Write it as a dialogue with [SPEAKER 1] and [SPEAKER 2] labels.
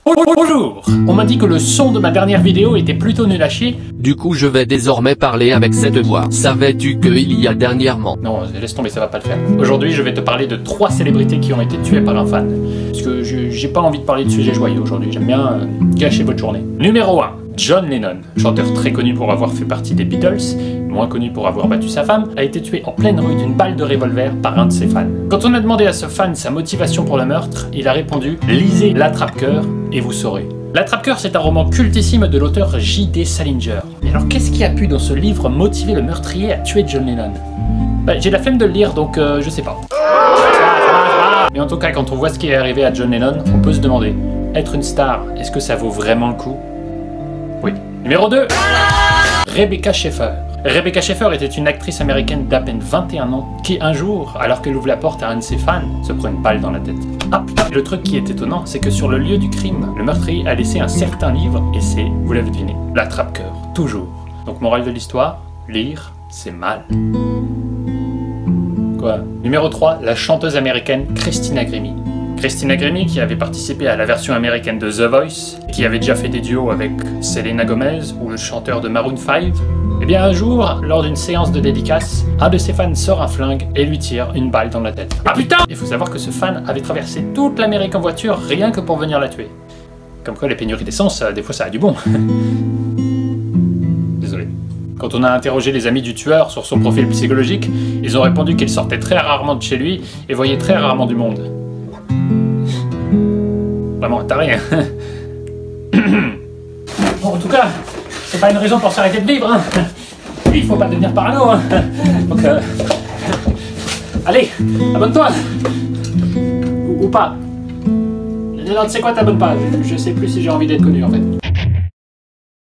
[SPEAKER 1] Bonjour. On m'a dit que le son de ma dernière vidéo était plutôt nul à chier.
[SPEAKER 2] Du coup je vais désormais parler avec cette voix. Savais-tu qu'il y a dernièrement...
[SPEAKER 1] Non, laisse tomber, ça va pas le faire. Aujourd'hui, je vais te parler de 3 célébrités qui ont été tuées par un fan. Parce que j'ai pas envie de parler de sujets joyeux aujourd'hui, j'aime bien gâcher votre journée. Numéro 1. John Lennon, chanteur très connu pour avoir fait partie des Beatles, moins connu pour avoir battu sa femme, a été tué en pleine rue d'une balle de revolver par un de ses fans. Quand on a demandé à ce fan sa motivation pour le meurtre, il a répondu « Lisez L'Attrape-Cœur et vous saurez ». L'Attrape-Cœur, c'est un roman cultissime de l'auteur J.D. Salinger. Mais alors qu'est-ce qui a pu dans ce livre motiver le meurtrier à tuer John Lennon? J'ai la flemme de le lire, donc je sais pas. Mais en tout cas, quand on voit ce qui est arrivé à John Lennon, on peut se demander, être une star, est-ce que ça vaut vraiment le coup? Oui. Numéro 2. Rebecca Schaeffer. Rebecca Schaeffer était une actrice américaine d'à peine 21 ans qui, un jour, alors qu'elle ouvre la porte à un de ses fans, se prend une balle dans la tête. Ah putain, le truc qui est étonnant, c'est que sur le lieu du crime, le meurtrier a laissé un certain livre, et c'est, vous l'avez deviné, l'attrape-cœur. Toujours. Donc morale de l'histoire, lire, c'est mal. Quoi? Numéro 3, la chanteuse américaine Christina Grimmie. Christina Grimmie, qui avait participé à la version américaine de The Voice, et qui avait déjà fait des duos avec Selena Gomez ou le chanteur de Maroon 5, eh bien un jour, lors d'une séance de dédicace, un de ses fans sort un flingue et lui tire une balle dans la tête. Ah putain! Il faut savoir que ce fan avait traversé toute l'Amérique en voiture rien que pour venir la tuer. Comme quoi les pénuries d'essence, des fois ça a du bon. Désolé. Quand on a interrogé les amis du tueur sur son profil psychologique, ils ont répondu qu'il sortait très rarement de chez lui et voyait très rarement du monde. Vraiment un taré, hein. Bon, en tout cas, c'est pas une raison pour s'arrêter de vivre, hein. Il faut pas devenir parano, hein. Donc, allez, abonne-toi. Ou pas. Non, tu sais quoi, t'abonnes pas. Je sais plus si j'ai envie d'être connu, en fait.